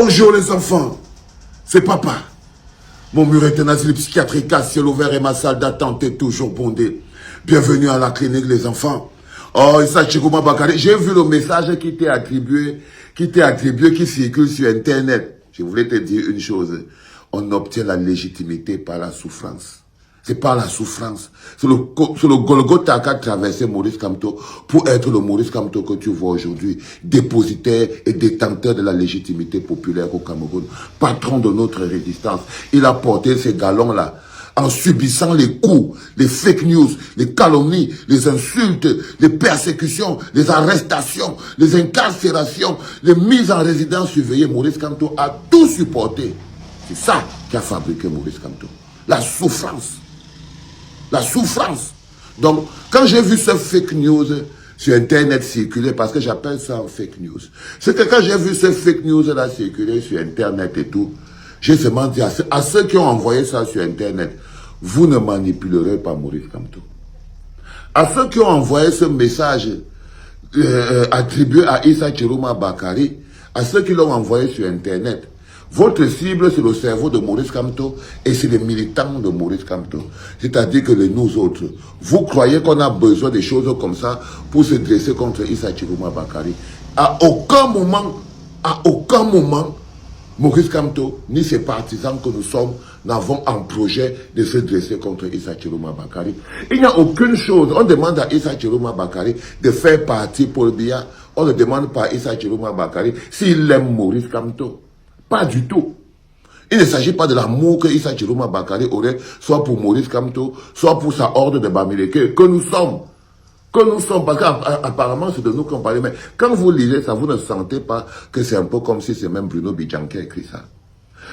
Bonjour les enfants, c'est papa. Mon mur est un asile psychiatrique à ciel ouvert et ma salle d'attente est toujours bondée. Bienvenue à la clinique les enfants. Oh, Issa Chikuma Bakari, j'ai vu le message qui t'est attribué, qui circule sur Internet. Je voulais te dire une chose. On obtient la légitimité par la souffrance. C'est pas la souffrance. C'est le Golgotha qu'a traversé Maurice Kamto pour être le Maurice Kamto que tu vois aujourd'hui, dépositaire et détenteur de la légitimité populaire au Cameroun, patron de notre résistance. Il a porté ces galons-là en subissant les coups, les fake news, les calomnies, les insultes, les persécutions, les arrestations, les incarcérations, les mises en résidence surveillée. Maurice Kamto a tout supporté. C'est ça qui a fabriqué Maurice Kamto. La souffrance. La souffrance. Donc, quand j'ai vu ce fake news sur Internet circuler, parce que j'appelle ça un fake news, c'est que quand j'ai vu ce fake news-là circuler sur Internet et tout, j'ai seulement dit à ceux qui ont envoyé ça sur Internet, vous ne manipulerez pas Maurice Kamto. À ceux qui ont envoyé ce message attribué à Issa Chiroma Bakari, à ceux qui l'ont envoyé sur Internet, votre cible, c'est le cerveau de Maurice Kamto et c'est les militants de Maurice Kamto. C'est-à-dire que nous autres, vous croyez qu'on a besoin de choses comme ça pour se dresser contre Issa Chiroma Bakari. À aucun moment, Maurice Kamto, ni ses partisans que nous sommes, n'avons un projet de se dresser contre Issa Chiroma Bakari. Il n'y a aucune chose. On demande à Issa Chiroma Bakari de faire partie Paul Biya. On ne demande pas à Issa Chiroma Bakari s'il aime Maurice Kamto. Pas du tout. Il ne s'agit pas de l'amour que Issa Chiroma Bakari aurait, soit pour Maurice Kamto, soit pour sa horde de Bamileke, que nous sommes. Parce qu'apparemment c'est de nous qu'on parlait. Mais quand vous lisez ça, vous ne sentez pas que c'est un peu comme si c'est même Bruno Bidjan qui a écrit ça.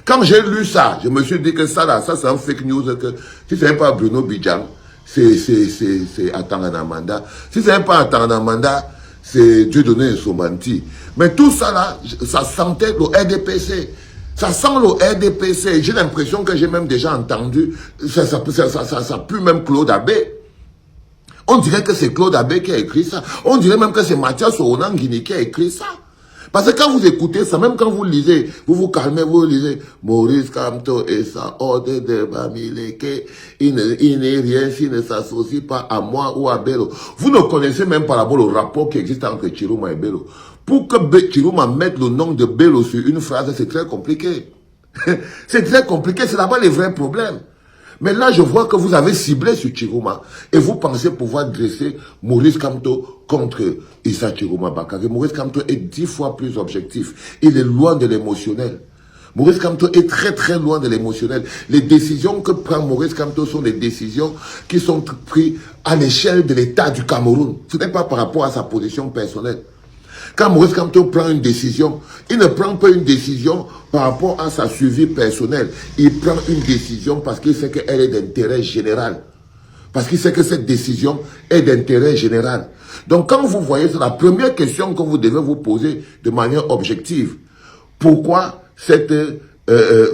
Quand j'ai lu ça, je me suis dit que ça c'est un fake news, que si ce n'est pas Bruno Bidjan, c'est Atanganamanda. Si ce n'est pas Atanganamanda, c'est Dieudonné Nsomanti. Mais tout ça là, ça sentait le RDPC. Ça sent le RDPC. J'ai l'impression que j'ai même déjà entendu, ça pue même Claude Abbé. On dirait que c'est Claude Abbé qui a écrit ça. On dirait même que c'est Mathias Onangini qui a écrit ça. Parce que quand vous écoutez ça, même quand vous lisez, vous vous calmez, vous lisez Maurice Kamto et sa horde de Bamileke, il n'est rien s'il ne s'associe pas à moi ou à Bello. Vous ne connaissez même pas d'abord le rapport qui existe entre Chiroma et Bello. Pour que Chiroma mette le nom de Bello sur une phrase, c'est très compliqué. C'est très compliqué, c'est là-bas les vrais problèmes. Mais là, je vois que vous avez ciblé sur Chiroma et vous pensez pouvoir dresser Maurice Kamto contre Issa Chiroma Bakari. Maurice Kamto est 10 fois plus objectif. Il est loin de l'émotionnel. Maurice Kamto est très très loin de l'émotionnel. Les décisions que prend Maurice Kamto sont des décisions qui sont prises à l'échelle de l'État du Cameroun. Ce n'est pas par rapport à sa position personnelle. Quand Maurice Kamto prend une décision, il ne prend pas une décision par rapport à sa survie personnelle. Il prend une décision parce qu'il sait qu'elle est d'intérêt général. Parce qu'il sait que cette décision est d'intérêt général. Donc quand vous voyez, c'est la première question que vous devez vous poser de manière objective. Pourquoi cette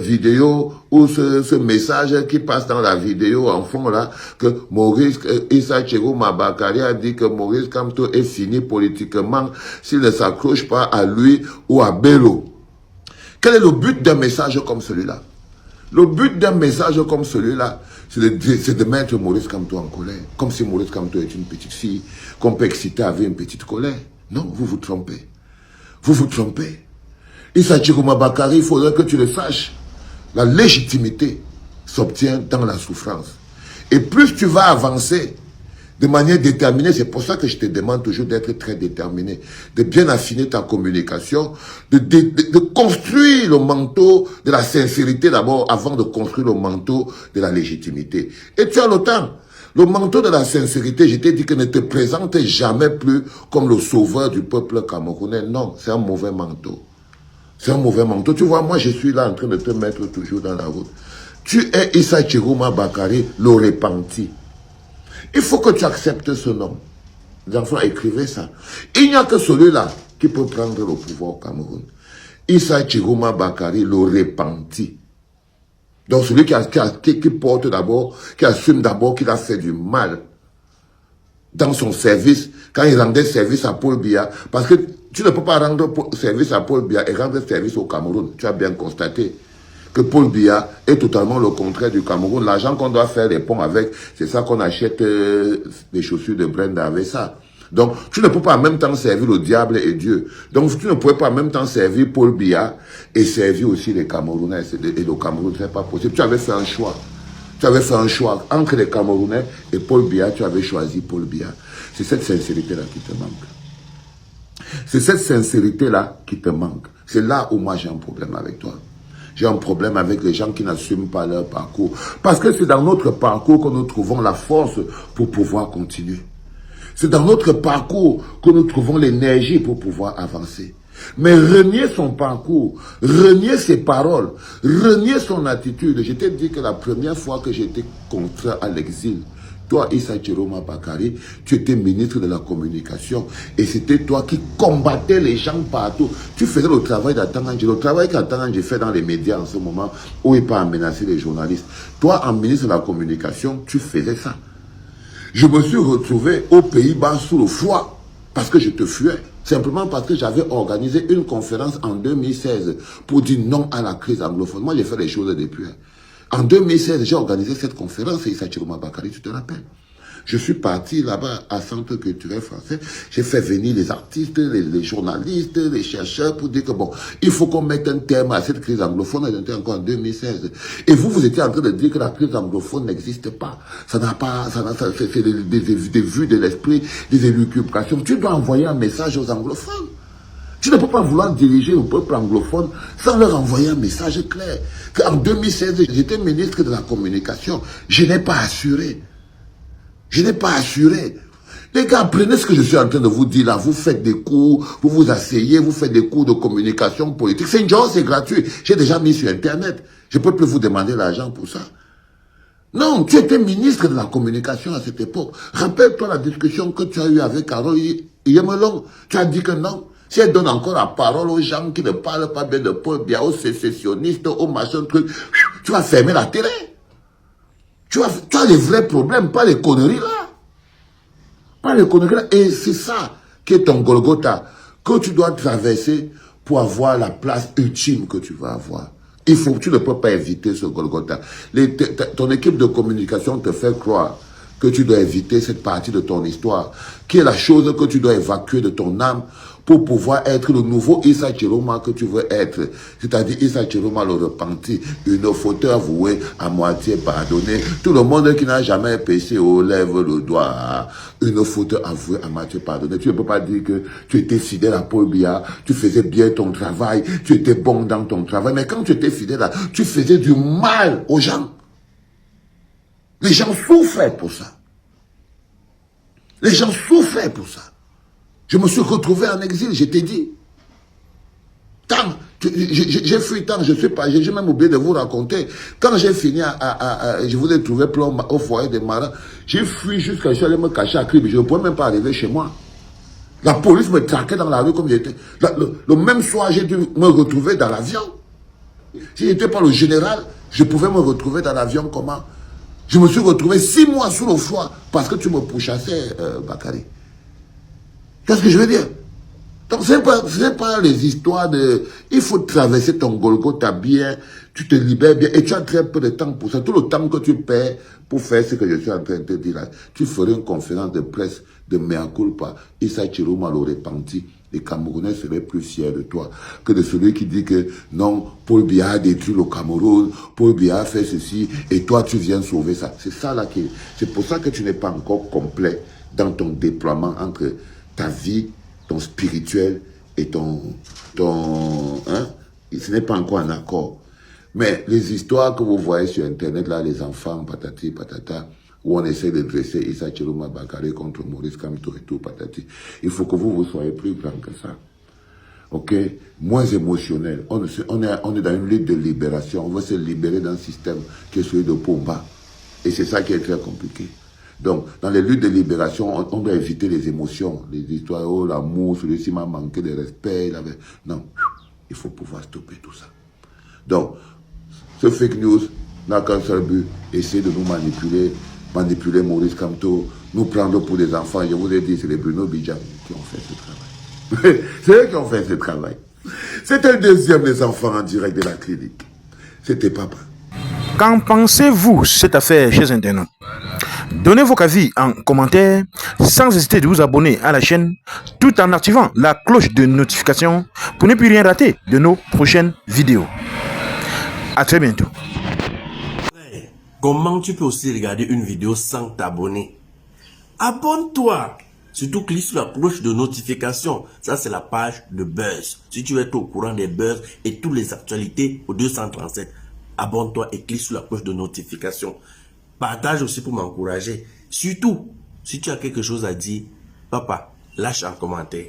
vidéo ou ce message qui passe dans la vidéo en fond là, que Maurice Issa Chiroma Bakari a dit que Maurice Kamto est fini politiquement s'il ne s'accroche pas à lui ou à Bello. Quel est le but d'un message comme celui-là? Le but d'un message comme celui-là, c'est de mettre Maurice Kamto en colère. Comme si Maurice Kamto est une petite fille qu'on peut exciter avec une petite colère. Non, vous vous trompez. Vous vous trompez. Issa Chiroma Bakari, il faudrait que tu le saches. La légitimité s'obtient dans la souffrance. Et plus tu vas avancer de manière déterminée, c'est pour ça que je te demande toujours d'être très déterminé, de bien affiner ta communication, de construire le manteau de la sincérité d'abord avant de construire le manteau de la légitimité. Et tu as le temps. Le manteau de la sincérité, je t'ai dit que ne te présente jamais plus comme le sauveur du peuple camerounais. Non, c'est un mauvais manteau. C'est un mauvais manteau. Tu vois, moi, je suis là en train de te mettre toujours dans la route. Tu es Issa Chiroma Bakari, le repenti. Il faut que tu acceptes ce nom. Les enfants, écrivez ça. Il n'y a que celui-là qui peut prendre le pouvoir au Cameroun. Issa Chiroma Bakari, le repenti. Donc, celui qui porte d'abord, qui assume d'abord qu'il a fait du mal dans son service, quand il rendait service à Paul Biya. Parce que Tu ne peux pas rendre service à Paul Biya et rendre service au Cameroun. Tu as bien constaté que Paul Biya est totalement le contraire du Cameroun. L'argent qu'on doit faire les ponts avec, c'est ça qu'on achète des chaussures de Brenda avec ça. Donc, tu ne peux pas en même temps servir le diable et Dieu. Donc, tu ne pouvais pas en même temps servir Paul Biya et servir aussi les Camerounais. Et le Cameroun, ce n'est pas possible. Tu avais fait un choix. Tu avais fait un choix entre les Camerounais et Paul Biya. Tu avais choisi Paul Biya. C'est cette sincérité-là qui te manque. C'est cette sincérité-là qui te manque. C'est là où moi j'ai un problème avec toi. J'ai un problème avec les gens qui n'assument pas leur parcours. Parce que c'est dans notre parcours que nous trouvons la force pour pouvoir continuer. C'est dans notre parcours que nous trouvons l'énergie pour pouvoir avancer. Mais renier son parcours, renier ses paroles, renier son attitude. Je t'ai dit que la première fois que j'étais contraint à l'exil, toi, Issa Chiroma Bakary, tu étais ministre de la communication et c'était toi qui combattais les gens partout. Tu faisais le travail d'Atanganji, le travail qu'Atanganji fait dans les médias en ce moment, où il pas menacer les journalistes. Toi, en ministre de la communication, tu faisais ça. Je me suis retrouvé aux Pays-Bas sous le froid parce que je te fuais. Simplement parce que j'avais organisé une conférence en 2016 pour dire non à la crise anglophone. Moi, j'ai fait les choses depuis. En 2016, j'ai organisé cette conférence et Issa Chiroma Bakary, tu te rappelles. Je suis parti là-bas à Centre culturel français. J'ai fait venir les artistes, les journalistes, les chercheurs pour dire que bon, il faut qu'on mette un terme à cette crise anglophone. Elle était encore en 2016. Et vous étiez en train de dire que la crise anglophone n'existe pas. Ça n'a pas, c'est des vues de l'esprit, des élucubrations. Tu dois envoyer un message aux anglophones. Tu ne peux pas vouloir diriger le peuple anglophone sans leur envoyer un message clair. En 2016, j'étais ministre de la communication. Je n'ai pas assuré. Je n'ai pas assuré. Les gars, prenez ce que je suis en train de vous dire là. Vous faites des cours, vous vous asseyez, vous faites des cours de communication politique. C'est une chose, c'est gratuit. J'ai déjà mis sur Internet. Je ne peux plus vous demander l'argent pour ça. Non, tu étais ministre de la communication à cette époque. Rappelle-toi la discussion que tu as eue avec Carole Yemelong. Tu as dit que non. Si elle donne encore la parole aux gens qui ne parlent pas bien de Paul Biya, aux sécessionnistes, aux machins, trucs, tu vas fermer la télé. Tu as les vrais problèmes, pas les conneries là. Pas les conneries là. Et c'est ça qui est ton Golgotha, que tu dois traverser pour avoir la place ultime que tu vas avoir. Tu ne peux pas éviter ce Golgotha. Ton équipe de communication te fait croire que tu dois éviter cette partie de ton histoire, qui est la chose que tu dois évacuer de ton âme pour pouvoir être le nouveau Issa Chiroma que tu veux être. C'est-à-dire Issa Chiroma le repenti, une faute avouée, à moitié pardonnée. Tout le monde qui n'a jamais péché lève le doigt. Une faute avouée, à moitié pardonnée. Tu ne peux pas dire que tu étais fidèle à Paul Biya, tu faisais bien ton travail, tu étais bon dans ton travail. Mais quand tu étais fidèle là, tu faisais du mal aux gens. Les gens souffraient pour ça. Les gens souffraient pour ça. Je me suis retrouvé en exil, je t'ai dit. J'ai fui tant, je sais pas, j'ai même oublié de vous raconter. Quand j'ai fini je vous ai trouvé plein au foyer des marins, j'ai fui jusqu'à je suis allé me cacher à Kribi, je ne pouvais même pas arriver chez moi. La police me traquait dans la rue comme j'étais. Le même soir, j'ai dû me retrouver dans l'avion. Si je n'étais pas le général, je pouvais me retrouver dans l'avion comment? Je me suis retrouvé 6 mois sous le froid parce que tu me pourchassais, Bakary. Qu'est-ce que je veux dire? Donc, ce n'est pas les histoires de... Il faut traverser ton Golgotha bien, tu te libères bien, et tu as très peu de temps pour ça. Tout le temps que tu perds pour faire ce que je suis en train de te dire là, tu ferais une conférence de presse de mea culpa, Issa Chiroma le repenti. Les Camerounais seraient plus fiers de toi que de celui qui dit que non, Paul Biya a détruit le Cameroun, Paul Biya a fait ceci, et toi tu viens sauver ça. C'est ça là qui... C'est pour ça que tu n'es pas encore complet dans ton déploiement entre ta vie, ton spirituel et ce n'est pas encore un accord. Mais les histoires que vous voyez sur Internet, là, les enfants, patati, patata, où on essaie de dresser Issa Chiroma Bakary contre Maurice Kamto et tout, patati. Il faut que vous soyez plus grand que ça. Ok? Moins émotionnel. On est dans une lutte de libération. On veut se libérer d'un système qui est celui de Pomba. Et c'est ça qui est très compliqué. Donc, dans les luttes de libération, on doit éviter les émotions, les histoires, oh, l'amour, celui-ci m'a manqué de respect. Non, il faut pouvoir stopper tout ça. Donc, ce fake news n'a qu'un seul but, essayer de nous manipuler Maurice Kamto, nous prendre pour des enfants. Je vous ai dit, c'est les Bruno Bidjan qui ont fait ce travail. C'est eux qui ont fait ce travail. C'était le deuxième des enfants en direct de la clinique. C'était papa. Qu'en pensez-vous cette affaire, chers internautes? Donnez vos avis en commentaire sans hésiter de vous abonner à la chaîne tout en activant la cloche de notification pour ne plus rien rater de nos prochaines vidéos. À très bientôt. Comment tu peux aussi regarder une vidéo sans t'abonner? Abonne-toi! Surtout clique sur la cloche de notification. Ça, c'est la page de Buzz. Si tu veux être au courant des buzz et toutes les actualités au 237, abonne-toi et clique sur la cloche de notification. Partage aussi pour m'encourager. Surtout, si tu as quelque chose à dire, papa, lâche un commentaire.